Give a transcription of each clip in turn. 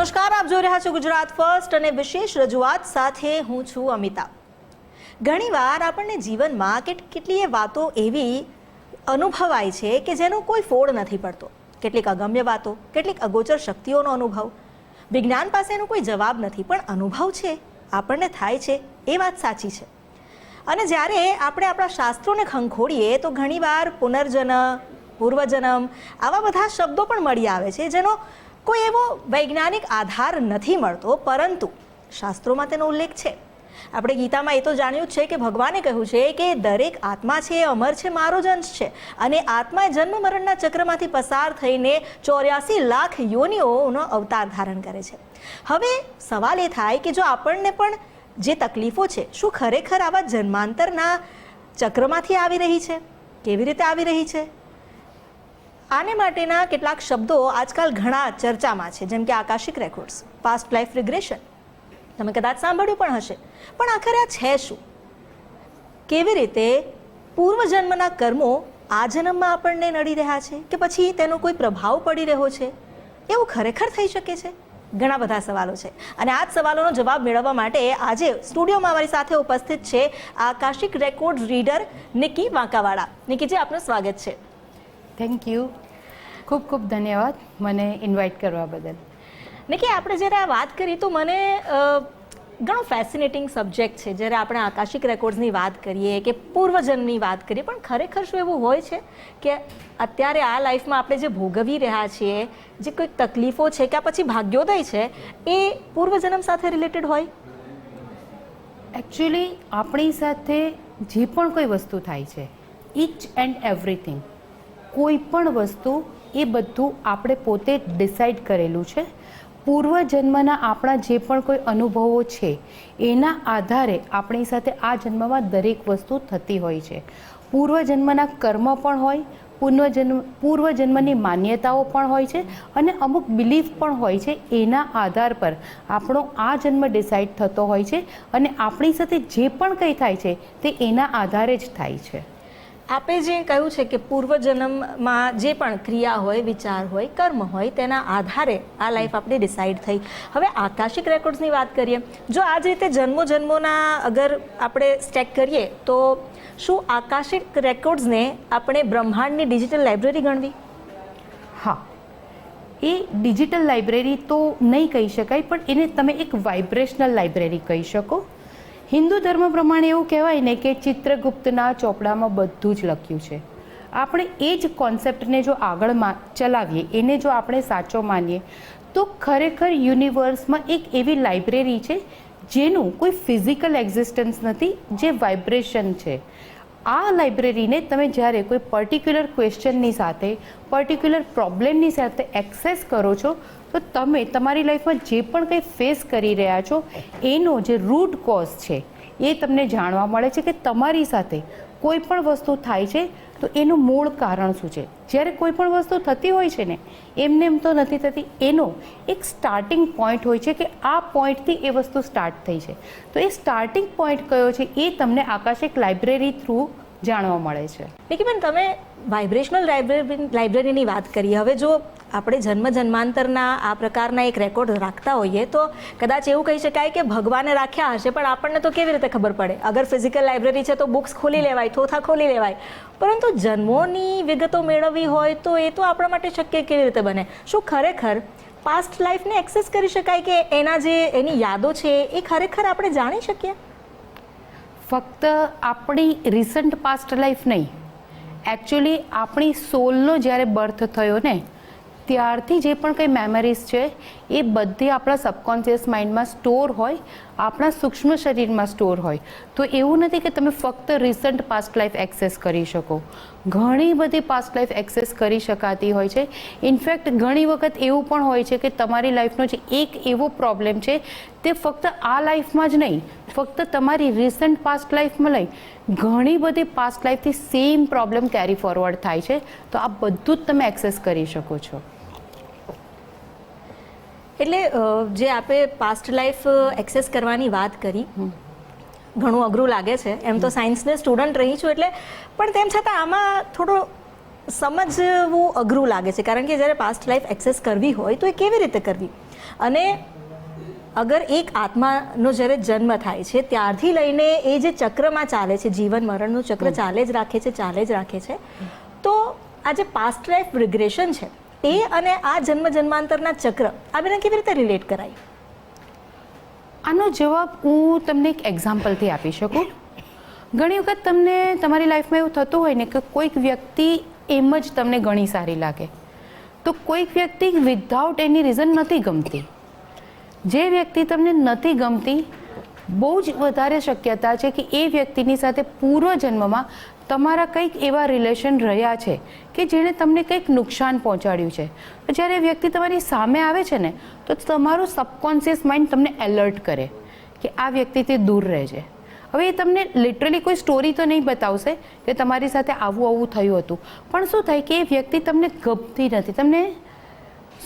નમસ્કાર, આપ જોઈ રહ્યા છો ગુજરાત ફર્સ્ટ અને વિશેષ રજૂઆત સાથે હું છું અમિતા. ઘણીવાર આપણને જીવનમાં કેટલીય વાતો એવી અનુભવાય છે કે જેનો કોઈ ફોડ નથી પડતો. કેટલીક અગમ્ય વાતો, કેટલીક અગોચર શક્તિઓનો અનુભવ. વિજ્ઞાન પાસે એનો કોઈ જવાબ નથી, પણ અનુભવ છે, આપણને થાય છે, એ વાત સાચી છે. અને જ્યારે આપણે આપણા શાસ્ત્રોને ખંખોળીએ તો ઘણીવાર પુનર્જન્મ, પૂર્વજન્મ આવા બધા શબ્દો પણ મળી આવે છે જેનો કોઈ એવો વૈજ્ઞાનિક આધાર નથી મળતો, પરંતુ શાસ્ત્રોમાં તેનો ઉલ્લેખ છે. આપણે ગીતામાં એ તો જાણ્યું જ છે કે ભગવાને કહ્યું છે કે દરેક આત્મા છે એ અમર છે, મારો જ અંશ છે, અને આત્મા જન્મ મરણના ચક્રમાંથી પસાર થઈને 84 લાખ યોનિઓનો અવતાર ધારણ કરે છે. હવે સવાલ એ થાય કે જો આપણને પણ જે તકલીફો છે, શું ખરેખર આવા જન્માંતરના ચક્રમાંથી આવી રહી છે? કેવી રીતે આવી રહી છે? આને માટેના કેટલાક શબ્દો આજકાલ ઘણા ચર્ચામાં છે, જેમ કે આકાશિક રેકોર્ડ્સ, પાસ્ટ લાઈફ રિગ્રેશન. તમે કદાચ સાંભળ્યું પણ હશે, પણ આખરે આ છે શું? કેવી રીતે પૂર્વજન્મના કર્મો આ જન્મમાં આપણને નડી રહ્યા છે કે પછી તેનો કોઈ પ્રભાવ પડી રહ્યો છે? એવું ખરેખર થઈ શકે છે? ઘણા બધા સવાલો છે, અને આ જ સવાલોનો જવાબ મેળવવા માટે આજે સ્ટુડિયોમાં અમારી સાથે ઉપસ્થિત છે આકાશિક રેકોર્ડ રીડર નિકી વાંકાવાળા. નિકીજી, આપનું સ્વાગત છે. થેન્ક યુ, ખૂબ ખૂબ ધન્યવાદ મને ઇન્વાઇટ કરવા બદલ. નિકી, આપણે જ્યારે આ વાત કરી તો મને ઘણો ફેસિનેટિંગ સબ્જેક્ટ છે જ્યારે આપણે આકાશિક રેકોર્ડ્સની વાત કરીએ કે પૂર્વજન્મની વાત કરીએ, પણ ખરેખર શું એવું હોય છે કે અત્યારે આ લાઈફમાં આપણે જે ભોગવી રહ્યા છીએ, જે કોઈક તકલીફો છે કે પછી ભાગ્યોદય છે, એ પૂર્વજન્મ સાથે રિલેટેડ હોય? એકચ્યુઅલી આપણી સાથે જે પણ કોઈ વસ્તુ થાય છે, ઇચ એન્ડ એવરીથિંગ, કોઈ પણ વસ્તુ, એ બધું આપણે પોતે ડિસાઈડ કરેલું છે. પૂર્વજન્મના આપણા જે પણ કોઈ અનુભવો છે એના આધારે આપણી સાથે આ જન્મમાં દરેક વસ્તુ થતી હોય છે. પૂર્વજન્મના કર્મ પણ હોય, પૂર્વજન્મની માન્યતાઓ પણ હોય છે, અને અમુક બિલીફ પણ હોય છે. એના આધાર પર આપણો આ જન્મ ડિસાઈડ થતો હોય છે, અને આપણી સાથે જે પણ કંઈ થાય છે તે એના આધારે જ થાય છે. આપે જે કહ્યું છે કે પૂર્વજન્મમાં જે પણ ક્રિયા હોય, વિચાર હોય, કર્મ હોય, તેના આધારે આ લાઈફ આપણી ડિસાઈડ થઈ. હવે આકાશિક રેકોર્ડ્સની વાત કરીએ, જો આ જ રીતે જન્મોના અગર આપણે સ્ટેક કરીએ તો શું આકાશિક રેકોર્ડ્સને આપણે બ્રહ્માંડની ડિજિટલ લાઇબ્રેરી ગણવી? હા, એ ડિજિટલ લાઇબ્રેરી તો નહીં કહી શકાય, પણ એને તમે એક વાઇબ્રેશનલ લાઇબ્રેરી કહી શકો. હિન્દુ ધર્મ પ્રમાણે એવું કહેવાય ને કે ચિત્રગુપ્તના ચોપડામાં બધું જ લખ્યું છે. આપણે એ જ કોન્સેપ્ટને જો આગળ ચલાવીએ, એને જો આપણે સાચો માનીએ, તો ખરેખર યુનિવર્સમાં એક એવી લાઇબ્રેરી છે જેનું કોઈ ફિઝિકલ એક્ઝિસ્ટન્સ નથી, જે વાઇબ્રેશન છે. આ લાઇબ્રેરીને તમે જ્યારે કોઈ પર્ટિક્યુલર ક્વેશ્ચનની સાથે, પર્ટિક્યુલર પ્રોબ્લેમની સાથે એક્સેસ કરો છો, તો તમે તમારી લાઈફમાં જે પણ કંઈ ફેસ કરી રહ્યા છો એનો જે રૂટ કોઝ છે એ તમને જાણવા મળે છે કે તમારી સાથે કોઈ પણ વસ્તુ થાય છે તો એનું મૂળ કારણ શું છે. જ્યારે કોઈ પણ વસ્તુ થતી હોય છે ને, એમને એમ તો નથી થતી, એનો એક સ્ટાર્ટિંગ પોઈન્ટ હોય છે કે આ પોઈન્ટથી એ વસ્તુ સ્ટાર્ટ થઈ છે. તો એ સ્ટાર્ટિંગ પોઈન્ટ કયો છે એ તમને આકાશિક લાઇબ્રેરી થ્રુ જાણવા મળે છે. નિકીબેન, તમે વાઇબ્રેશનલ લાઇબ્રેરીની વાત કરી. હવે જો આપણે જન્માંતરના આ પ્રકારના એક રેકોર્ડ રાખતા હોઈએ તો કદાચ એવું કહી શકાય કે ભગવાને રાખ્યા હશે, પણ આપણને તો કેવી રીતે ખબર પડે? અગર ફિઝિકલ લાઇબ્રેરી છે તો બુક્સ ખોલી લેવાય, થોથા ખોલી લેવાય, પરંતુ જન્મોની વિગતો મેળવવી હોય તો એ તો આપણા માટે શક્ય કેવી રીતે બને? શું ખરેખર પાસ્ટ લાઈફને એક્સેસ કરી શકાય કે એની યાદો છે એ ખરેખર આપણે જાણી શકીએ? ફક્ત આપણી રિસન્ટ પાસ્ટ લાઈફ નહીં, એકચ્યુઅલી આપણી સોલનો જ્યારે બર્થ થયો ને, ત્યારથી જે પણ કંઈ મેમરીઝ છે એ બધી આપણા સબકોન્શિયસ માઇન્ડમાં સ્ટોર હોય, આપણા સૂક્ષ્મ શરીરમાં સ્ટોર હોય. તો એવું નથી કે તમે ફક્ત રિસન્ટ પાસ્ટ લાઈફ એક્સેસ કરી શકો. ઘણી બધી પાસ્ટ લાઈફ એક્સેસ કરી શકાતી હોય છે. ઇનફેક્ટ ઘણી વખત એવું પણ હોય છે કે તમારી લાઈફનો જે એક એવો પ્રોબ્લેમ છે તે ફક્ત આ લાઈફમાં જ નહીં, ફક્ત તમારી રિસન્ટ પાસ્ટ લાઈફમાં લઈ ઘણી બધી પાસ્ટ લાઈફથી સેમ પ્રોબ્લેમ કેરી ફોરવર્ડ થાય છે. તો આ બધું જ તમે એક્સેસ કરી શકો છો. એટલે જે આપણે પાસ્ટ લાઈફ એક્સેસ કરવાની વાત કરી, ઘણું અઘરું લાગે છે. એમ તો સાયન્સને સ્ટુડન્ટ રહી છું એટલે, પણ તેમ છતાં આમાં થોડો સમજવું અઘરું લાગે છે, કારણ કે જ્યારે પાસ્ટ લાઈફ એક્સેસ કરવી હોય તો એ કેવી રીતે કરવી? અને અગર એક આત્માનો જ્યારે જન્મ થાય છે ત્યારથી લઈને એ જે ચક્રમાં ચાલે છે, જીવન મરણનું ચક્ર ચાલે જ રાખે છે, તો આ જે પાસ્ટ લાઈફ રિગ્રેશન છે એ અને આ જન્મ જન્માંતરના ચક્ર આ બેને કેવી રીતે રિલેટ કરાય? આનો જવાબ હું તમને એક એક્ઝામ્પલથી આપી શકું. ઘણી વખત તમને તમારી લાઈફમાં એવું થતું હોય ને કે કોઈક વ્યક્તિ એમ જ તમને ઘણી સારી લાગે, તો કોઈક વ્યક્તિ વિધાઉટ એની રીઝન નથી ગમતી. જે વ્યક્તિ તમને નથી ગમતી, બહુ જ વધારે શક્યતા છે કે એ વ્યક્તિની સાથે પૂર્વજન્મમાં તમારા કંઈક એવા રિલેશન રહ્યા છે કે જેણે તમને કંઈક નુકસાન પહોંચાડ્યું છે. તો જ્યારે એ વ્યક્તિ તમારી સામે આવે છે ને, તો તમારું સબકોન્શિયસ માઇન્ડ તમને એલર્ટ કરે કે આ વ્યક્તિથી દૂર રહેજે. હવે એ તમને લિટરલી કોઈ સ્ટોરી તો નહીં બતાવશે કે તમારી સાથે આવું થયું હતું, પણ શું થાય કે એ વ્યક્તિ તમને ગમતી નથી. તમને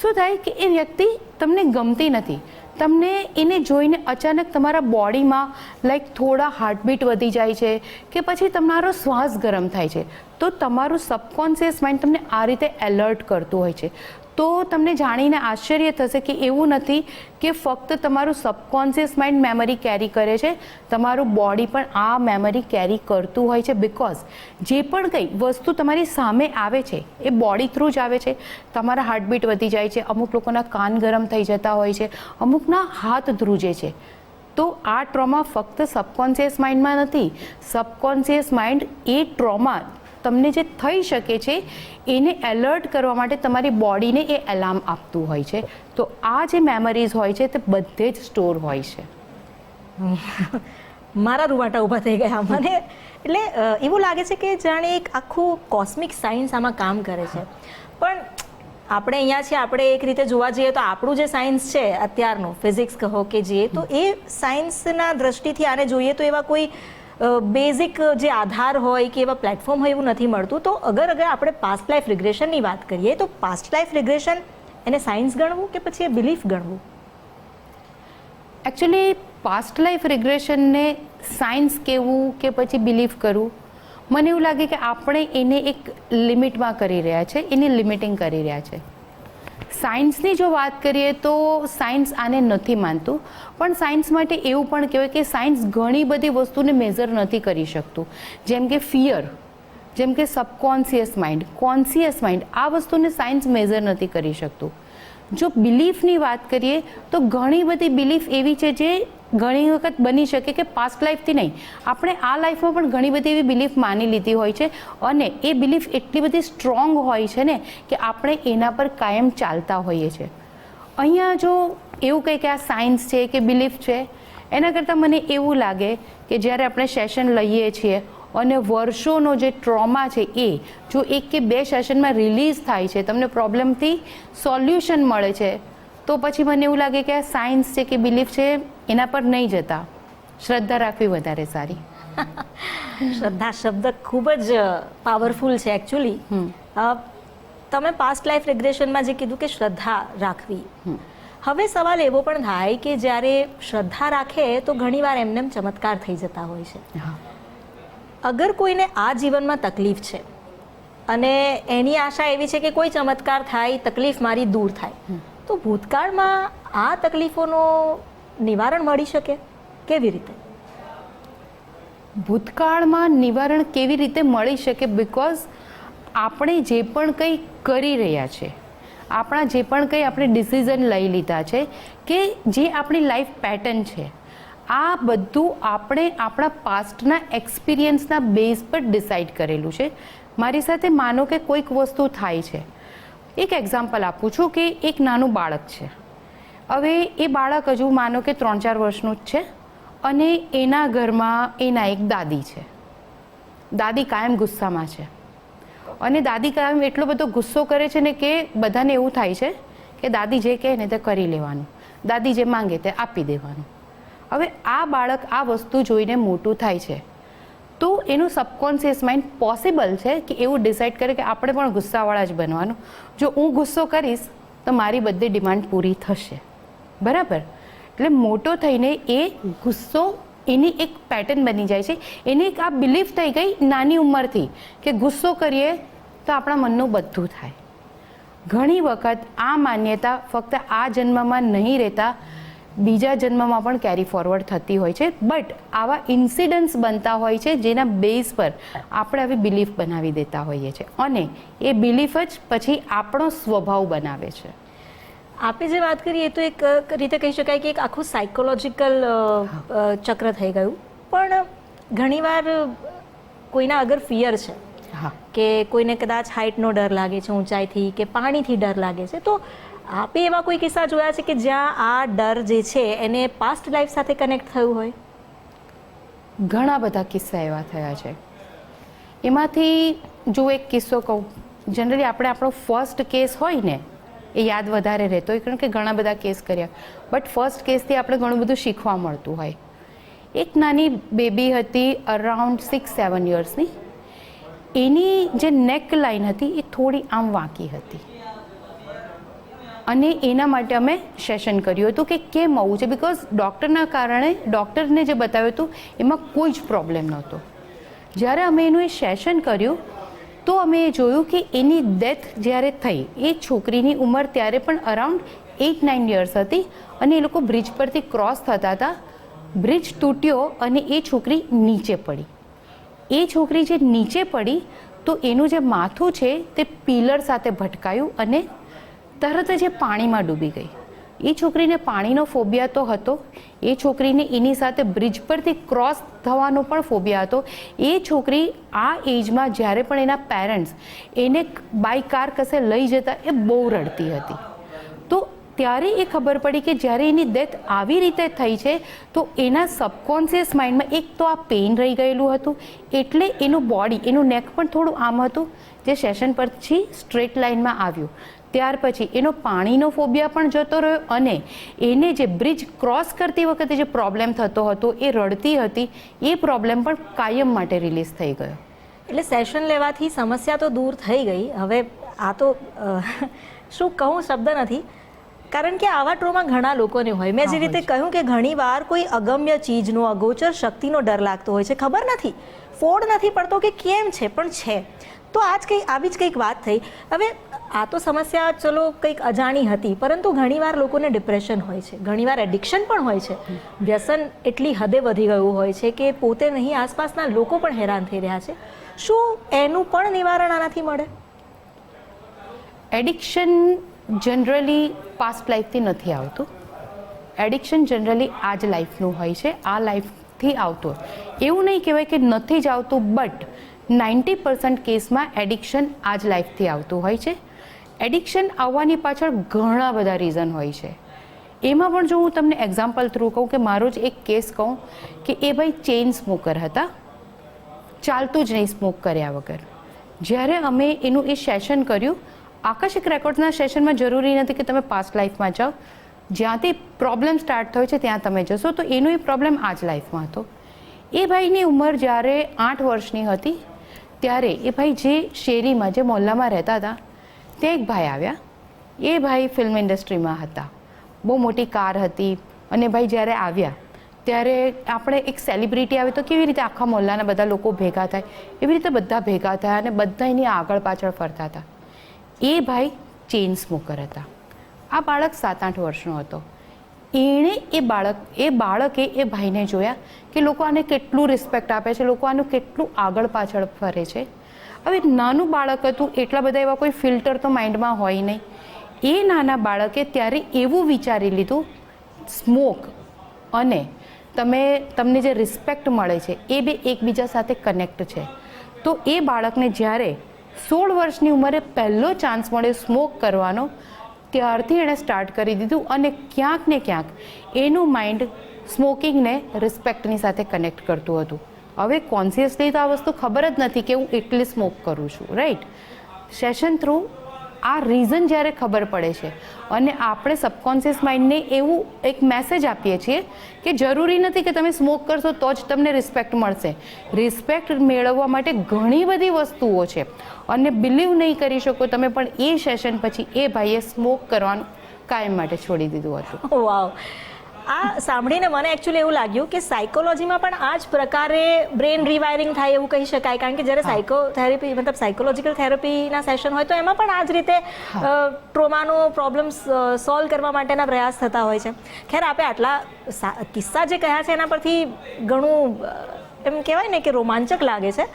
શું થાય કે એ વ્યક્તિ તમને ગમતી નથી. તમને એને જોઈને અચાનક તમારા બોડીમાં લાઈક થોડા હાર્ટબીટ વધી જાય છે કે પછી તમારો શ્વાસ ગરમ થાય છે. તો તમારું સબકોન્શિયસ માઇન્ડ તમને આ રીતે એલર્ટ કરતું હોય છે. તો તમને જાણીને આશ્ચર્ય થશે કે એવું નથી કે ફક્ત તમારું સબકોન્શિયસ માઇન્ડ મેમરી કેરી કરે છે, તમારું બોડી પણ આ મેમરી કેરી કરતું હોય છે. બિકોઝ જે પણ કંઈ વસ્તુ તમારી સામે આવે છે એ બોડી થ્રુ જ આવે છે. તમારા હાર્ટબીટ વધી જાય છે, અમુક લોકોના કાન ગરમ થઈ જતા હોય છે, અમુકના હાથ ધ્રુજે છે. તો આ ટ્રોમા ફક્ત સબકોન્શિયસ માઇન્ડમાં નથી. સબકોન્શિયસ માઇન્ડ એ ટ્રોમા તમને જે થઈ શકે છે એને એલર્ટ કરવા માટે તમારી બોડીને એ એલાર્મ આપતું હોય છે. તો આ જે મેમરીઝ હોય છે તે બધે જ સ્ટોર હોય છે. મારા રૂવાટા ઊભા થઈ ગયા મને. એટલે એવું લાગે છે કે જાણે એક આખું કોસ્મિક સાયન્સ આમાં કામ કરે છે. પણ આપણે અહીંયા છે, આપણે એક રીતે જોવા જઈએ તો આપણું જે સાયન્સ છે અત્યારનું, ફિઝિક્સ કહો કે જે, તો એ સાયન્સના દ્રષ્ટિથી આને જોઈએ તો એવા કોઈ બેઝિક જે આધાર હોય કે એવા પ્લેટફોર્મ હોય એવું નથી મળતું. તો અગર આપણે પાસ્ટ લાઈફ રિગ્રેશનની વાત કરીએ તો પાસ્ટ લાઈફ રિગ્રેશન એને સાયન્સ ગણવું કે પછી એ બિલીફ ગણવું? એકચ્યુઅલી પાસ્ટ લાઈફ રિગ્રેશનને સાયન્સ કહેવું કે પછી બિલીફ કરવું, મને એવું લાગે કે આપણે એને એક લિમિટમાં કરી રહ્યા છે, એની લિમિટિંગ કરી રહ્યા છે. સાયન્સની જો વાત કરીએ તો સાયન્સ આને નથી માનતું, પણ સાયન્સ માટે એવું પણ કહેવાય કે સાયન્સ ઘણી બધી વસ્તુને મેઝર નથી કરી શકતું. જેમ કે ફિયર, જેમ કે સબકોન્શિયસ માઇન્ડ, કોન્શિયસ માઇન્ડ, આ વસ્તુને સાયન્સ મેઝર નથી કરી શકતું. જો બિલીફની વાત કરીએ તો ઘણી બધી બિલીફ એવી છે જે ઘણી વખત બની શકે કે પાસ્ટ લાઈફથી નહીં, આપણે આ લાઈફમાં પણ ઘણી બધી એવી બિલીફ માની લીધી હોય છે અને એ બિલીફ એટલી બધી સ્ટ્રોંગ હોય છે ને કે આપણે એના પર કાયમ ચાલતા હોઈએ છીએ. અહીંયા જો એવું કંઈ કે આ સાયન્સ છે કે બિલીફ છે, એના કરતાં મને એવું લાગે કે જ્યારે આપણે સેશન લઈએ છીએ અને વર્ષોનો જે ટ્રોમા છે એ જો 1 કે 2 સેશનમાં રિલીઝ થાય છે, તમને પ્રોબ્લેમથી સોલ્યુશન મળે છે, તો પછી મને એવું લાગે કે આ સાયન્સ છે કે બિલીફ છે એના પર નહીં જતા શ્રદ્ધા રાખવી વધારે સારી. શ્રદ્ધા શબ્દ ખૂબ જ પાવરફુલ છે એકચ્યુઅલી. તમે પાસ્ટ લાઈફ રિગ્રેશનમાં જે કીધું કે શ્રદ્ધા રાખવી, હવે સવાલ એવો પણ થાય કે જ્યારે શ્રદ્ધા રાખે તો ઘણીવાર એમને ચમત્કાર થઈ જતા હોય છે. અગર કોઈને આ જીવનમાં તકલીફ છે અને એની આશા એવી છે કે કોઈ ચમત્કાર થાય, તકલીફ મારી દૂર થાય, તો ભૂતકાળમાં આ તકલીફોનું નિવારણ મળી શકે કેવી રીતે? ભૂતકાળમાં નિવારણ કેવી રીતે મળી શકે? બિકોઝ આપણે જે પણ કંઈ કરી રહ્યા છે, આપણા જે પણ કંઈ આપણે ડિસિઝન લઈ લીધા છે કે જે આપણી લાઈફ પેટર્ન છે, આ બધું આપણે આપણા પાસ્ટના એક્સપિરિયન્સના બેઝ પર ડિસાઈડ કરેલું છે. મારી સાથે માનો કે કોઈક વસ્તુ થાય છે, એક એક્ઝામ્પલ આપું છું કે એક નાનું બાળક છે. હવે એ બાળક હજુ માનો કે 3-4 વર્ષનું જ છે અને એના ઘરમાં એના એક દાદી છે. દાદી કાયમ ગુસ્સામાં છે અને દાદી કાયમ એટલો બધો ગુસ્સો કરે છે ને કે બધાને એવું થાય છે કે દાદી જે કહે ને તે કરી લેવાનું, દાદી જે માંગે તે આપી દેવાનું. હવે આ બાળક આ વસ્તુ જોઈને મોટું થાય છે તો એનું સબકોન્શિયસ માઇન્ડ પોસિબલ છે કે એવું ડિસાઈડ કરે કે આપણે પણ ગુસ્સાવાળા જ બનવાનું. જો હું ગુસ્સો કરીશ તો મારી બધી ડિમાન્ડ પૂરી થશે, બરાબર? એટલે મોટો થઈને એ ગુસ્સો એની એક પેટર્ન બની જાય છે, એની એક આ બિલીફ થઈ ગઈ નાની ઉંમરથી કે ગુસ્સો કરીએ તો આપણા મનનું બધું થાય. ઘણી વખત આ માન્યતા ફક્ત આ જન્મમાં નહીં રહેતા બીજા જન્મમાં પણ કેરી ફોરવર્ડ થતી હોય છે. બટ આવા ઇન્સિડન્ટ્સ બનતા હોય છે જેના બેઝ પર આપણે આવી બિલીફ બનાવી દેતા હોઈએ છીએ અને એ બિલીફ જ પછી આપણો સ્વભાવ બનાવે છે. આપે જે વાત કરી એ તો એક રીતે કહી શકાય કે એક આખું સાયકોલોજીકલ ચક્ર થઈ ગયું. પણ ઘણીવાર કોઈના અગર ફિયર છે હા કે કોઈને કદાચ હાઇટનો ડર લાગે છે, ઊંચાઈથી કે પાણીથી ડર લાગે છે, તો આપે એવા કોઈ કિસ્સા જોયા છે કે જ્યાં આ ડર જે છે એને પાસ્ટ લાઈફ સાથે કનેક્ટ થયું હોય? ઘણા બધા કિસ્સા એવા થયા છે. એમાંથી જો એક કિસ્સો કહું, જનરલી આપણે આપણો ફર્સ્ટ કેસ હોય ને એ યાદ વધારે રહેતો હોય, કારણ કે ઘણા બધા કેસ કર્યા, બટ ફર્સ્ટ કેસથી આપણે ઘણું બધું શીખવા મળતું હોય. એક નાની બેબી હતી અરાઉન્ડ 6-7 યર્સની. એની જે નેક લાઇન હતી એ થોડી આમ વાંકી હતી અને એના માટે અમે સેશન કર્યું હતું કે કેમ આવું છે, બિકોઝ ડૉક્ટરના કારણે ડૉક્ટરને જે બતાવ્યું હતું એમાં કોઈ જ પ્રોબ્લેમ નહોતો. જ્યારે અમે એનું એ સેશન કર્યું તો અમે એ જોયું કે એની ડેથ જ્યારે થઈ, એ છોકરીની ઉંમર ત્યારે પણ અરાઉન્ડ 8-9 યર્સ હતી અને એ લોકો બ્રિજ પરથી ક્રોસ થતા હતા. બ્રિજ તૂટ્યો અને એ છોકરી નીચે પડી. એ છોકરી જે નીચે પડી તો એનું જે માથું છે તે પિલર સાથે ભટકાયું અને તરત જ એ પાણીમાં ડૂબી ગઈ. એ છોકરીને પાણીનો ફોબિયા તો હતો, એ છોકરીને એની સાથે બ્રિજ પરથી ક્રોસ થવાનો પણ ફોબિયા હતો. એ છોકરી આ એજમાં જ્યારે પણ એના પેરેન્ટ્સ એને બાય કાર કશે લઈ જતા એ બહુ રડતી હતી. તો ત્યારે એ ખબર પડી કે જ્યારે એની ડેથ આવી રીતે થઈ છે તો એના સબકોન્શિયસ માઇન્ડમાં એક તો આ પેઇન રહી ગયેલું હતું, એટલે એનું બોડી, એનું નેક પણ થોડું આમ હતું, જે સેશન પછી સ્ટ્રેટ લાઇનમાં આવ્યું. ત્યાર પછી એનો પાણીનો ફોબિયા પણ જતો રહ્યો અને એને જે બ્રિજ ક્રોસ કરતી વખતે જે પ્રોબ્લેમ થતો હતો, એ રડતી હતી, એ પ્રોબ્લેમ પણ કાયમ માટે રિલીઝ થઈ ગયો. એટલે સેશન લેવાથી સમસ્યા તો દૂર થઈ ગઈ. હવે આ તો શું કહું, શબ્દ નથી, કારણ કે આવા ટ્રોમા ઘણા લોકોને હોય. મેં જે રીતે કહ્યું કે ઘણીવાર કોઈ અગમ્ય ચીજનો, અગોચર શક્તિનો ડર લાગતો હોય છે, ખબર નથી, ફોડ નથી પડતો કે કેમ છે, પણ છે. તો આજ કંઈ આવી જ કંઈક વાત થઈ. હવે આ તો સમસ્યા ચલો કંઈક અજાણી હતી, પરંતુ ઘણીવાર લોકોને ડિપ્રેશન હોય છે, ઘણીવાર એડિક્શન પણ હોય છે, વ્યસન એટલી હદે વધી ગયું હોય છે કે પોતે નહીં આસપાસના લોકો પણ હેરાન થઈ રહ્યા છે. શું એનું પણ નિવારણ આનાથી મળે? એડિક્શન જનરલી પાસ્ટ લાઈફથી નથી આવતું. એડિક્શન જનરલી આ જ લાઈફનું હોય છે, આ લાઈફથી આવતું. એવું નહીં કહેવાય કે નથી જ આવતું, બટ 90% કેસમાં એડિક્શન આ જ લાઈફથી આવતું હોય છે. એડિક્શન આવવાની પાછળ ઘણા બધા રીઝન હોય છે. એમાં પણ જો હું તમને એક્ઝામ્પલ થ્રુ કહું કે મારો જ એક કેસ કહું કે એ ભાઈ ચેઇન સ્મોકર હતા, ચાલતું જ નહીં સ્મોક કર્યા વગર. જ્યારે અમે એનું એ સેશન કર્યું, આકર્ષક રેકોર્ડ્સના સેશનમાં જરૂરી નથી કે તમે પાસ્ટ લાઈફમાં જાઓ, જ્યાંથી પ્રોબ્લેમ સ્ટાર્ટ થયો છે ત્યાં તમે જશો, તો એનો એ પ્રોબ્લેમ આ જ લાઈફમાં હતો. એ ભાઈની ઉંમર જ્યારે 8 વર્ષની હતી ત્યારે એ ભાઈ જે શેરીમાં, જે મોહલ્લામાં રહેતા હતા, ત્યાં એક ભાઈ આવ્યા. એ ભાઈ ફિલ્મ ઇન્ડસ્ટ્રીમાં હતા, બહુ મોટી કાર હતી, અને ભાઈ જ્યારે આવ્યા ત્યારે આપણે એક સેલિબ્રિટી આવે તો કેવી રીતે આખા મોહલ્લાના બધા લોકો ભેગા થાય, એવી રીતે બધા ભેગા થયા અને બધા એની આગળ પાછળ ફરતા હતા. એ ભાઈ ચેઇન સ્મોકર હતા. આ બાળક 7-8 વર્ષનો હતો. એણે એ બાળકે એ ભાઈને જોયા કે લોકો આને કેટલું રિસ્પેક્ટ આપે છે, લોકો આનું કેટલું આગળ પાછળ ફરે છે. હવે નાનું બાળક હતું, એટલા બધા એવા કોઈ ફિલ્ટર તો માઇન્ડમાં હોય નહીં. એ નાના બાળકે ત્યારે એવું વિચારી લીધું, સ્મોક અને તમને જે રિસ્પેક્ટ મળે છે એ બે એકબીજા સાથે કનેક્ટ છે. તો એ બાળકને જ્યારે 16 વર્ષની ઉંમરે પહેલો ચાન્સ મળ્યો સ્મોક કરવાનો, ત્યારથી એણે સ્ટાર્ટ કરી દીધું અને ક્યાંક ને ક્યાંક એનું માઇન્ડ સ્મોકિંગને રિસ્પેક્ટની સાથે કનેક્ટ કરતું હતું. હવે કોન્શિયસલી તો આ વસ્તુ ખબર જ નથી કે હું એટલી સ્મોક કરું છું, રાઈટ? સેશન થ્રુ આ રીઝન જ્યારે ખબર પડે છે અને આપણે સબકોન્શિયસ માઇન્ડને એવું એક મેસેજ આપીએ છીએ કે જરૂરી નથી કે તમે સ્મોક કરશો તો જ તમને રિસ્પેક્ટ મળશે. રિસ્પેક્ટ મેળવવા માટે ઘણી બધી વસ્તુઓ છે અને બિલીવ નહીં કરી શકો તમે, પણ એ સેશન પછી એ ભાઈએ સ્મોક કરવાનું કાયમ માટે છોડી દીધું હતું. વાવ! આ સાંભળીને મને એકચ્યુઅલી એવું લાગ્યું કે સાયકોલોજીમાં પણ આ જ પ્રકારે બ્રેન રિવાયરિંગ થાય એવું કહી શકાય, કારણ કે જ્યારે સાયકોથેરાપી મતલબ સાયકોલોજીકલ થેરપીના સેશન હોય તો એમાં પણ આ જ રીતે ટ્રોમાનો પ્રોબ્લેમ્સ સોલ્વ કરવા માટેના પ્રયાસ થતા હોય છે. ખેર આપણે આટલા કિસ્સા જે કહ્યા છે એના પરથી ઘણું એમ કહેવાય ને કે રોમાંચક લાગે છે.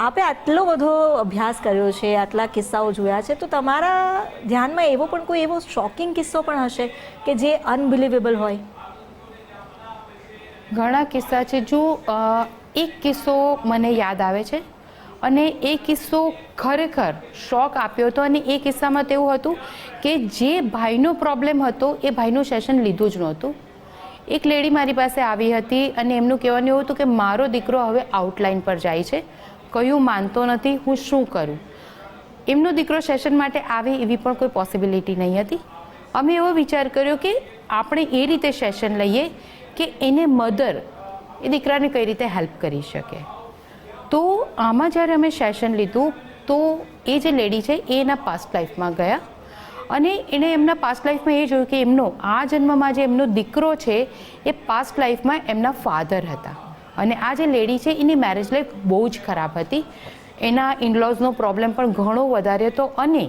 આપે આટલો બધો અભ્યાસ કર્યો છે, આટલા કિસ્સાઓ જોયા છે, તો તમારા ધ્યાનમાં એવો પણ કોઈ એવો શોકિંગ કિસ્સો પણ હશે કે જે અનબિલિવેબલ હોય? ઘણા કિસ્સા છે. જો એક કિસ્સો મને યાદ આવે છે અને એ કિસ્સો ખરેખર શોક આપ્યો હતો. અને એ કિસ્સામાં તો એવું હતું કે જે ભાઈનો પ્રોબ્લેમ હતો એ ભાઈનું સેશન લીધું જ નહોતું. એક લેડી મારી પાસે આવી હતી અને એમનું કહેવાનું એવું હતું કે મારો દીકરો હવે આઉટલાઇન પર જાય છે, કયું માનતો નથી, હું શું કરું. એમનો દીકરો સેશન માટે આવે એવી પણ કોઈ પોસિબિલિટી નહીં હતી. અમે એવો વિચાર કર્યો કે આપણે એ રીતે સેશન લઈએ કે એને મધર એ દીકરાને કઈ રીતે હેલ્પ કરી શકે. તો આમાં જ્યારે અમે સેશન લીધું તો એ જે લેડી છે એ એના પાસ્ટ લાઈફમાં ગયા અને એણે એમના પાસ્ટ લાઈફમાં એ જોયું કે એમનો આ જન્મમાં જે એમનો દીકરો છે એ પાસ્ટ લાઈફમાં એમના ફાધર હતા. અને આ જે લેડી છે એની મેરેજ લાઈફ બહુ જ ખરાબ હતી. એના ઇનલોઝનો પ્રોબ્લેમ પણ ઘણો વધારે હતો. અને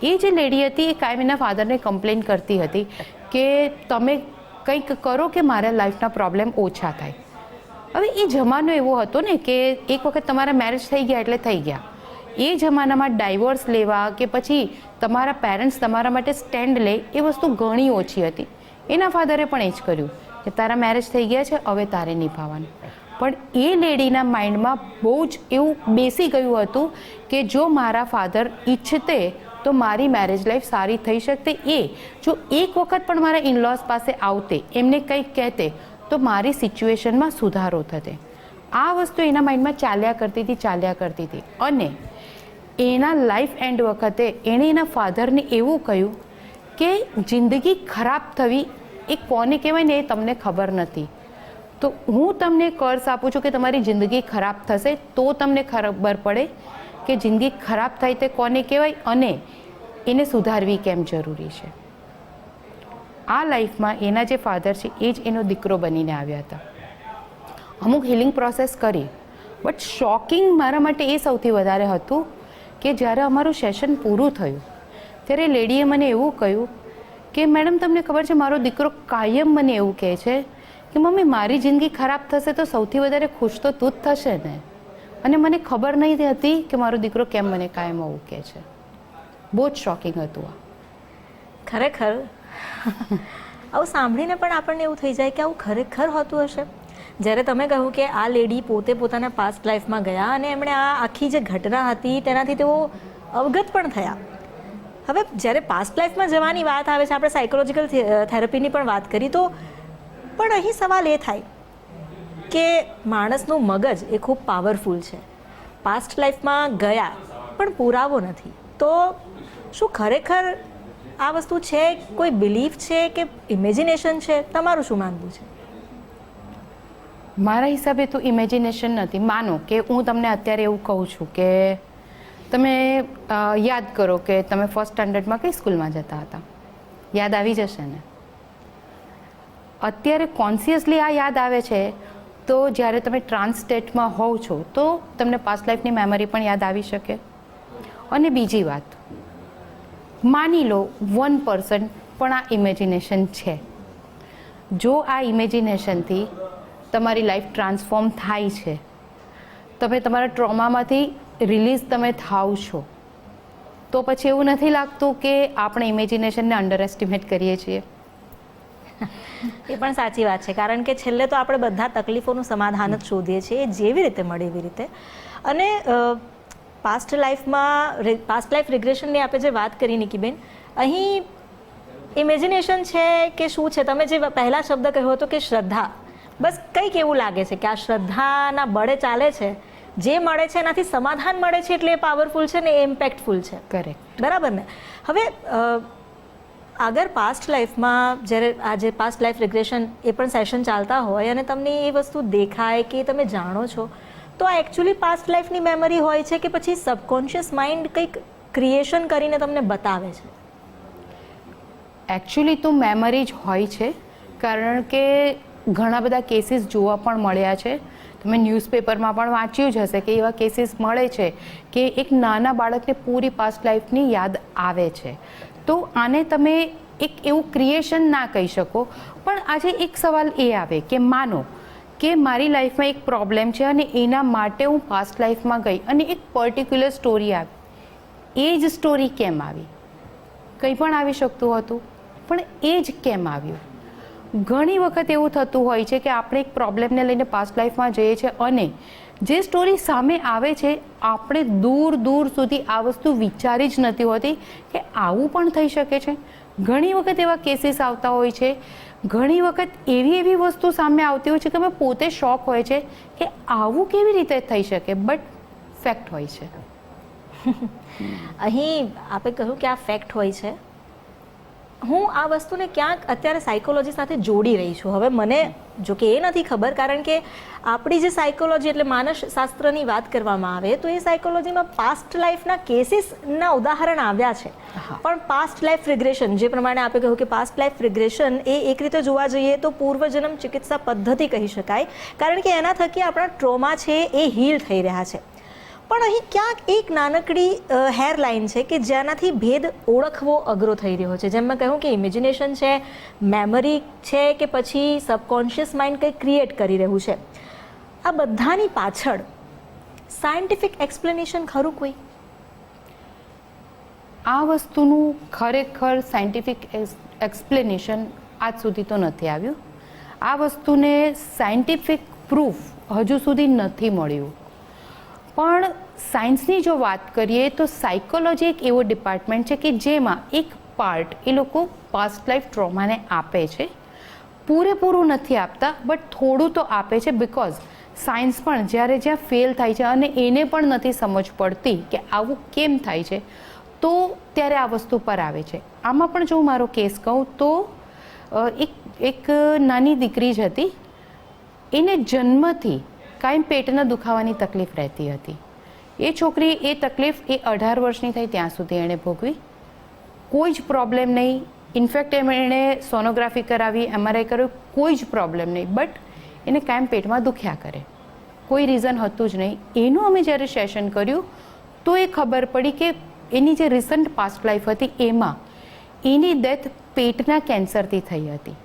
એ જે લેડી હતી એ કાયમ એના ફાધરને કમ્પ્લેન કરતી હતી કે તમે કંઈક કરો કે મારા લાઈફના પ્રોબ્લેમ ઓછા થાય. હવે એ જમાનો એવો હતો ને કે એક વખત તમારા મેરેજ થઈ ગયા એટલે થઈ ગયા. એ જમાનામાં ડાયવોર્સ લેવા કે પછી તમારા પેરેન્ટ્સ તમારા માટે સ્ટેન્ડ લે એ વસ્તુ ઘણી ઓછી હતી. એના ફાધરે પણ એ જ કર્યું કે તારા મેરેજ થઈ ગયા છે, હવે તારે નિભાવવાનું. પણ એ લેડીના માઇન્ડમાં બહુ જ એવું બેસી ગયું હતું કે જો મારા ફાધર ઈચ્છતે તો મારી મેરેજ લાઈફ સારી થઈ શકતે. એ જો એક વખત પણ મારા ઇનલોઝ પાસે આવતે, એમને કંઈક કહેતે તો મારી સિચ્યુએશનમાં સુધારો થતે. આ વસ્તુ એના માઇન્ડમાં ચાલ્યા કરતી હતી. અને એના લાઈફ એન્ડ વખતે એણે એના ફાધરને એવું કહ્યું કે જિંદગી ખરાબ થવી એ કોને કહેવાય ને એ તમને ખબર નથી. તો હું તમને કર્સ આપું છું કે તમારી જિંદગી ખરાબ થશે તો તમને ખબર પડે કે જિંદગી ખરાબ થાય તે કોને કહેવાય અને એને સુધારવી કેમ જરૂરી છે. આ લાઈફમાં એના જે ફાધર છે એ જ એનો દીકરો બનીને આવ્યા હતા. અમુક હિલિંગ પ્રોસેસ કરી, બટ શોકિંગ મારા માટે એ સૌથી વધારે હતું કે જ્યારે અમારું સેશન પૂરું થયું ત્યારે લેડીએ મને એવું કહ્યું કે મેડમ તમને ખબર છે મારો દીકરો કાયમ મને એવું કહે છે કે મમ્મી મારી જિંદગી ખરાબ થશે તો સૌથી વધારે ખુશ તો તું જ થશે ને. અને મને ખબર નહીં હતી કે મારો દીકરો કેમ મને કાયમ આવું કહે છે. બહુ જ શોકિંગ હતું આ. ખરેખર આવું સાંભળીને પણ આપણને એવું થઈ જાય કે આવું ખરેખર હોતું હશે. જ્યારે તમે કહ્યું કે આ લેડી પોતે પોતાના પાસ્ટ લાઈફમાં ગયા અને એમણે આ આખી જે ઘટના હતી તેનાથી તેઓ અવગત પણ થયા. હવે જ્યારે પાસ્ટ લાઈફમાં જવાની વાત આવે છે, આપણે સાયકોલોજીકલ થેરપીની પણ વાત કરી, તો પણ અહીં સવાલ એ થાય કે માણસનું મગજ એ ખૂબ પાવરફુલ છે. પાસ્ટ લાઈફમાં ગયા પણ પુરાવો નથી. તો શું ખરેખર આ વસ્તુ છે, કોઈ બિલીફ છે કે ઇમેજિનેશન છે? તમારું શું માનવું છે? મારા હિસાબે તો ઇમેજિનેશન નથી. માનો કે હું તમને અત્યારે એવું કહું છું કે તમે યાદ કરો કે તમે ફર્સ્ટ સ્ટાન્ડર્ડમાં કઈ સ્કૂલમાં જતા હતા. યાદ આવી જશે ને? અત્યારે કોન્શિયસલી આ યાદ આવે છે તો જ્યારે તમે ટ્રાન્સ સ્ટેટમાં હોવ છો તો તમને પાસ્ટ લાઈફની મેમરી પણ યાદ આવી શકે. અને બીજી વાત, માની લો 1% પણ આ ઇમેજિનેશન છે. જો આ ઇમેજિનેશનથી તમારી લાઈફ ટ્રાન્સફોર્મ થાય છે, તમે તમારા ટ્રોમામાંથી રિલીઝ તમે થાવ છો, તો પછી એવું નથી લાગતું કે આપણે ઇમેજિનેશનને અંડર એસ્ટિમેટ કરીએ છીએ? એ પણ સાચી વાત છે, કારણ કે છેલ્લે તો આપણે બધા તકલીફોનું સમાધાન જ શોધીએ છીએ, જેવી રીતે મળે એવી રીતે. અને પાસ્ટ લાઈફ રિગ્રેશનની આપણે જે વાત કરી નિકીબેન, અહીં ઇમેજિનેશન છે કે શું છે? તમે જે પહેલા શબ્દ કહ્યો હતો કે શ્રદ્ધા, બસ કંઈક એવું લાગે છે કે આ શ્રદ્ધાના બળે ચાલે છે, જે મળે છે એનાથી સમાધાન મળે છે એટલે એ પાવરફુલ છે ને એ ઇમ્પેક્ટફુલ છે. કરેક્ટ, બરાબર ને? હવે આગળ પાસ્ટ લાઈફમાં જ્યારે આ જે પાસ્ટ લાઈફ રિગ્રેશન એ પણ સેશન ચાલતા હોય અને તમને એ વસ્તુ દેખાય કે તમે જાણો છો, તો આ એકચ્યુઅલી પાસ્ટ લાઈફની મેમરી હોય છે કે પછી સબકોન્શિયસ માઇન્ડ કંઈક ક્રિએશન કરીને તમને બતાવે છે? એકચ્યુઅલી તો મેમરી જ હોય છે, કારણ કે ઘણા બધા કેસીસ જોવા પણ મળ્યા છે. તમે ન્યૂઝપેપરમાં પણ વાંચ્યું જ હશે કે એવા કેસીસ મળે છે કે એક નાના બાળકને પૂરી પાસ્ટ લાઈફની યાદ આવે છે. તો આને તમે એક એવું ક્રિએશન ના કહી શકો. પણ આજે એક સવાલ એ આવે કે માનો કે મારી લાઈફમાં એક પ્રોબ્લેમ છે અને એના માટે હું પાસ્ટ લાઈફમાં ગઈ અને એક પર્ટિક્યુલર સ્ટોરી આવી. એ જ સ્ટોરી કેમ આવી? કંઈ પણ આવી શકતું હતું, પણ એ જ કેમ આવ્યું? ઘણી વખત એવું થતું હોય છે કે આપણે એક પ્રોબ્લેમને લઈને પાસ્ટ લાઈફમાં જઈએ છીએ અને જે સ્ટોરી સામે આવે છે આપણે દૂર દૂર સુધી આ વસ્તુ વિચારી જ નથી હોતી કે આવું પણ થઈ શકે છે. ઘણી વખત એવા કેસીસ આવતા હોય છે, ઘણી વખત એવી વસ્તુ સામે આવતી હોય છે કે અમે પોતે શોક હોય છે કે આવું કેવી રીતે થઈ શકે, બટ ફેક્ટ હોય છે. અહીં આપણે કહ્યું કે આ ફેક્ટ હોય છે. હું આ વસ્તુને ક્યાંક અત્યારે સાયકોલોજી સાથે જોડી રહી છું. હવે મને જો કે એ નથી ખબર, કારણ કે આપણી જે સાયકોલોજી એટલે માનસશાસ્ત્રની વાત કરવામાં આવે તો એ સાયકોલોજીમાં પાસ્ટ લાઈફના કેસીસના ઉદાહરણ આવ્યા છે. પણ પાસ્ટ લાઈફ રિગ્રેશન, જે પ્રમાણે આપણે કહ્યું કે પાસ્ટ લાઈફ રિગ્રેશન એ એક રીતે જોવા જઈએ તો પૂર્વજન્મ ચિકિત્સા પદ્ધતિ કહી શકાય, કારણ કે એના થકી આપણા ટ્રોમા છે એ હીલ થઈ રહ્યા છે. પણ અહીં ક્યાંક એક નાનકડી હેરલાઇન છે કે જેનાથી ભેદ ઓળખવો અઘરો થઈ રહ્યો છે. જેમ મેં કહ્યું કે ઇમેજિનેશન છે, મેમરી છે કે પછી સબકોન્શિયસ માઇન્ડ કંઈ ક્રિએટ કરી રહ્યું છે. આ બધાની પાછળ સાયન્ટિફિક એક્સપ્લેનેશન ખરું કોઈ? આ વસ્તુનું ખરેખર સાયન્ટિફિક એક્સપ્લેનેશન આજ સુધી તો નથી આવ્યું. આ વસ્તુને સાયન્ટિફિક પ્રૂફ હજુ સુધી નથી મળ્યું. પણ સાયન્સની જો વાત કરીએ તો સાયકોલોજી એક એવો ડિપાર્ટમેન્ટ છે કે જેમાં એક પાર્ટ એ લોકો પાસ્ટ લાઈફ ટ્રોમાને આપે છે. પૂરેપૂરું નથી આપતા, બટ થોડું તો આપે છે. બિકોઝ સાયન્સ પણ જ્યાં ફેલ થાય છે અને એને પણ નથી સમજ પડતી કે આવું કેમ થાય છે, તો ત્યારે આ વસ્તુ પર આવે છે. આમાં પણ જો હું મારો કેસ કહું તો એક નાની દીકરી જ હતી. એને જન્મથી કાયમ પેટના દુખાવાની તકલીફ રહેતી હતી. એ છોકરી એ તકલીફ એ 18 વર્ષની થઈ ત્યાં સુધી એણે ભોગવી. કોઈ જ પ્રોબ્લેમ નહીં. ઇનફેક્ટ એણે સોનોગ્રાફી કરાવી, MRI કર્યું, કોઈ જ પ્રોબ્લેમ નહીં. બટ એને કાયમ પેટમાં દુખ્યા કરે, કોઈ રીઝન હતું જ નહીં. એનું અમે જ્યારે સેશન કર્યું તો એ ખબર પડી કે એની જે રિસન્ટ પાસ્ટ લાઈફ હતી એમાં એની ડેથ પેટના કેન્સરથી થઈ હતી.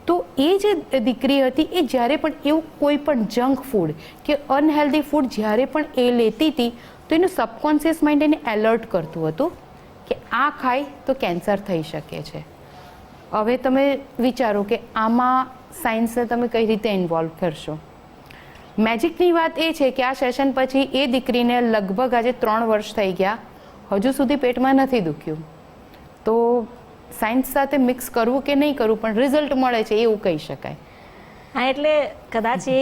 તો એ જે દીકરી હતી એ જ્યારે પણ એવું કોઈ પણ જંક ફૂડ કે અનહેલ્ધી ફૂડ જ્યારે પણ એ લેતી હતી તો એનું સબકોન્શિયસ માઇન્ડ એને એલર્ટ કરતું હતું કે આ ખાય તો કેન્સર થઈ શકે છે. હવે તમે વિચારો કે આમાં સાયન્સને તમે કઈ રીતે ઇન્વોલ્વ કરશો. મેજિકની વાત એ છે કે આ સેશન પછી એ દીકરીને લગભગ આજે 3 વર્ષ થઈ ગયા, હજુ સુધી પેટમાં નથી દુખ્યું. તો સાયન્સ સાથે મિક્સ કરવું કે નહીં કરવું, પણ રિઝલ્ટ મળે છે એવું કહી શકાય. હા, એટલે કદાચ એ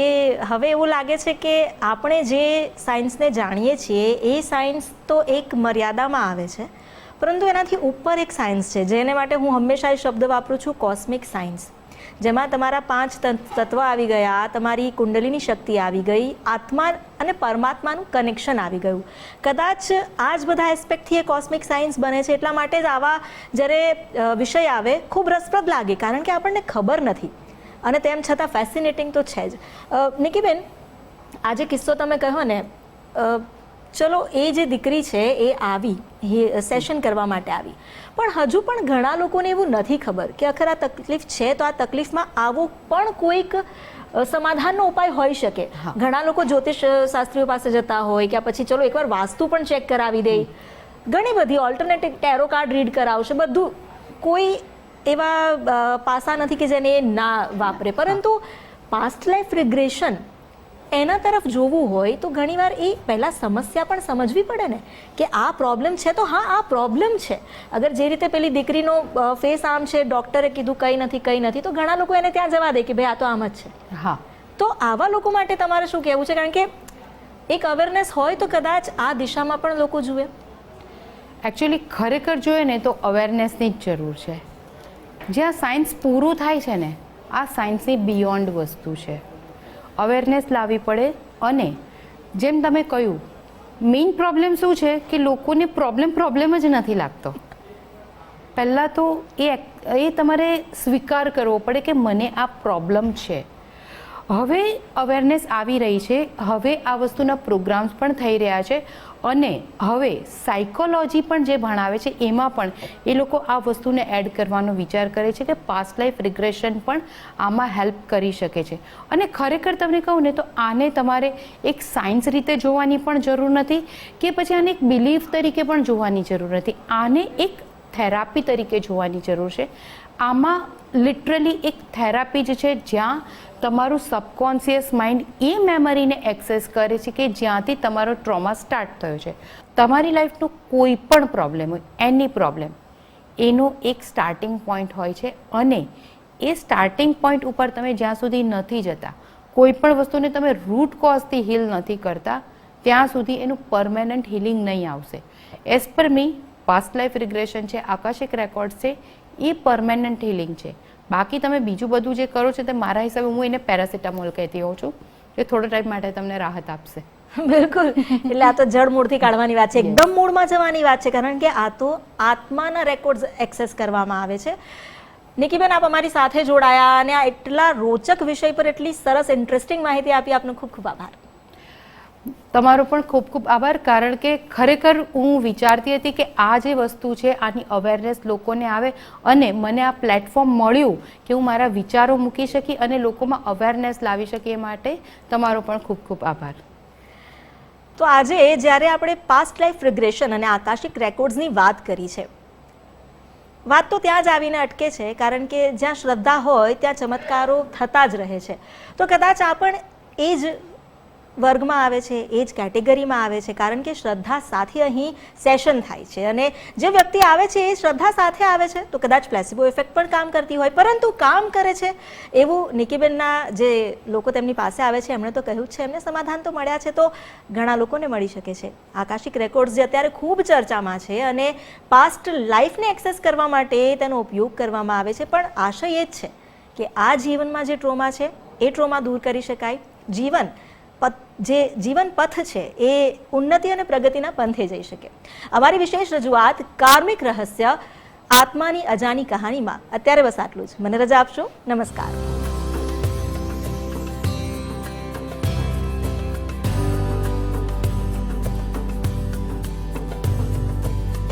હવે એવું લાગે છે કે આપણે જે સાયન્સને જાણીએ છીએ એ સાયન્સ તો એક મર્યાદામાં આવે છે, પરંતુ એનાથી ઉપર એક સાયન્સ છે જેને માટે હું હંમેશા એ શબ્દ વાપરું છું, કોસ્મિક સાયન્સ. જેમાં તમારા 5 તત્વ આવી ગયા, તમારી કુંડલીની શક્તિ આવી ગઈ, આત્મા અને પરમાત્માનું કનેક્શન આવી ગયું. કદાચ આ જ બધા એસ્પેક્ટથી એ કોસ્મિક સાયન્સ બને છે. એટલા માટે જ આવા જ્યારે વિષય આવે ખૂબ રસપ્રદ લાગે, કારણ કે આપણને ખબર નથી અને તેમ છતાં ફેસિનેટિંગ તો છે જ. નિકીબેન, આ જે કિસ્સો તમે કહ્યો ને, ચલો એ જે દીકરી છે એ આવી, એ સેશન કરવા માટે આવી, પણ હજુ પણ ઘણા લોકોને એવું નથી ખબર કે આખર આ તકલીફ છે તો આ તકલીફમાં આવો પણ કોઈક સમાધાનનો ઉપાય હોઈ શકે. ઘણા લોકો જ્યોતિષ શાસ્ત્રીઓ પાસે જતા હોય કે પછી ચલો એકવાર વાસ્તુ પણ ચેક કરાવી દે, ઘણી બધી ઓલ્ટરનેટિવ ટેરો કાર્ડ રીડ કરાવશે, બધું. કોઈ એવા પાસા નથી કે જેને એ ના વાપરે. પરંતુ પાસ્ટ લાઈફ રિગ્રેશન એના તરફ જોવું હોય તો ઘણીવાર એ પહેલાં સમસ્યા પણ સમજવી પડે ને કે આ પ્રોબ્લેમ છે તો હા આ પ્રોબ્લેમ છે. અગર જે રીતે પેલી દીકરીનો ફેસ આમ છે, ડૉક્ટરે કીધું કંઈ નથી, તો ઘણા લોકો એને ત્યાં જવા દે કે ભાઈ આ તો આમ જ છે. હા, તો આવા લોકો માટે તમારે શું કહેવું છે? કારણ કે એક અવેરનેસ હોય તો કદાચ આ દિશામાં પણ લોકો જુએ. એકચ્યુઅલી ખરેખર જોઈએ ને તો અવેરનેસની જ જરૂર છે. જ્યાં સાયન્સ પૂરું થાય છે ને, આ સાયન્સની બિયોન્ડ વસ્તુ છે. અવેરનેસ લાવવી પડે. અને જેમ તમે કહ્યું, મેઇન પ્રોબ્લેમ શું છે કે લોકોને પ્રોબ્લેમ જ નથી લાગતો. પહેલાં તો એ તમારે સ્વીકાર કરવો પડે કે મને આ પ્રોબ્લેમ છે. હવે અવેરનેસ આવી રહી છે, હવે આ વસ્તુના પ્રોગ્રામ્સ પણ થઈ રહ્યા છે અને હવે સાયકોલોજી પણ જે ભણાવે છે એમાં પણ એ લોકો આ વસ્તુને એડ કરવાનો વિચાર કરે છે કે પાસ્ટ લાઈફ રિગ્રેશન પણ આમાં હેલ્પ કરી શકે છે. અને ખરેખર તમને કહું ને તો આને તમારે એક સાયન્સ રીતે જોવાની પણ જરૂર નથી કે પછી આને એક બિલીફ તરીકે પણ જોવાની જરૂર નથી. આને એક થેરાપી તરીકે જોવાની જરૂર છે. આમાં લિટરલી એક થેરાપી જ છે જ્યાં તમારું સબકોન્શિયસ માઇન્ડ એ મેમરીને એક્સેસ કરે છે કે જ્યાંથી તમારો ટ્રોમા સ્ટાર્ટ થયો છે. તમારી લાઈફનો કોઈ પણ પ્રોબ્લેમ હોય, એની પ્રોબ્લેમ, એનો એક સ્ટાર્ટિંગ પોઈન્ટ હોય છે અને એ સ્ટાર્ટિંગ પોઈન્ટ ઉપર તમે જ્યાં સુધી નથી જતા, કોઈ પણ વસ્તુને તમે રૂટ કોઝથી હીલ નથી કરતા, ત્યાં સુધી એનું પરમેનન્ટ હિલિંગ નહીં આવશે. એઝ પર મી પાસ્ટ લાઈફ રિગ્રેશન છે, આકાશિક રેકોર્ડ છે, એ પરમેનન્ટ હિલિંગ છે. બાકી તમે બીજું બધું જે કરો છો તે મારા હિસાબે હું એને પેરાસિટામોલ કહેતી હોઉં છું, જે થોડા ટાઈમ માટે તમને રાહત આપશે. બિલકુલ. એટલે આ તો જડ મૂળથી કાઢવાની વાત છે, એકદમ મૂળમાં જવાની વાત છે, કારણ કે આ તો આત્માના રેકોર્ડ્સ એક્સેસ કરવામાં આવે છે. નિકીબેન, આપ અમારી સાથે જોડાયા અને આ એટલા રોચક વિષય પર એટલી સરસ ઇન્ટરેસ્ટિંગ માહિતી આપી, આપનો ખૂબ ખૂબ આભાર. તમારો પણ ખૂબ ખૂબ આભાર, કારણ કે ખરેખર હું વિચારતી હતી કે આ જે વસ્તુ છે આની અવેરનેસ લોકોને આવે અને મને આ પ્લેટફોર્મ મળ્યું કે હું મારા વિચારો મૂકી શકી અને લોકોમાં અવેરનેસ લાવી શકી. એ માટે તમારો પણ ખૂબ ખૂબ આભાર. તો આજે જ્યારે આપણે પાસ્ટ લાઈફ રિગ્રેશન અને આકાશિક રેકોર્ડ્સની વાત કરી છે, વાત તો ત્યાં જ આવીને અટકે છે, કારણ કે જ્યાં શ્રદ્ધા હોય ત્યાં ચમત્કારો થતા જ રહે છે. તો કદાચ આ પણ એ જ વર્ગમાં આવે છે, એ જ કેટેગરીમાં આવે છે, કારણ કે શ્રદ્ધા સાથે અહીં સેશન થાય છે અને જે વ્યક્તિ આવે છે એ શ્રદ્ધા સાથે આવે છે. તો કદાચ પ્લેસિબો ઇફેક્ટ પણ કામ કરતી હોય, પરંતુ કામ કરે છે એવું નિકીબેનના જે લોકો તેમની પાસે આવે છે એમણે તો કહ્યું જ છે, એમને સમાધાન તો મળ્યા છે, તો ઘણા લોકોને મળી શકે છે. આકાશિક રેકોર્ડ્સ જે અત્યારે ખૂબ ચર્ચામાં છે અને પાસ્ટ લાઈફને એક્સેસ કરવા માટે તેનો ઉપયોગ કરવામાં આવે છે, પણ આશય એ જ છે કે આ જીવનમાં જે ટ્રોમા છે એ ટ્રોમા દૂર કરી શકાય. જે જીવન પથ છે એ ઉન્નતિ અને પ્રગતિના પંથે જઈ શકે. અમારી વિશેષ રજૂઆત કાર્મિક રહસ્ય આત્માની અજાણી કહાનીમાં અત્યારે બસ આટલું જ. મને રજા આપશો. નમસ્કાર.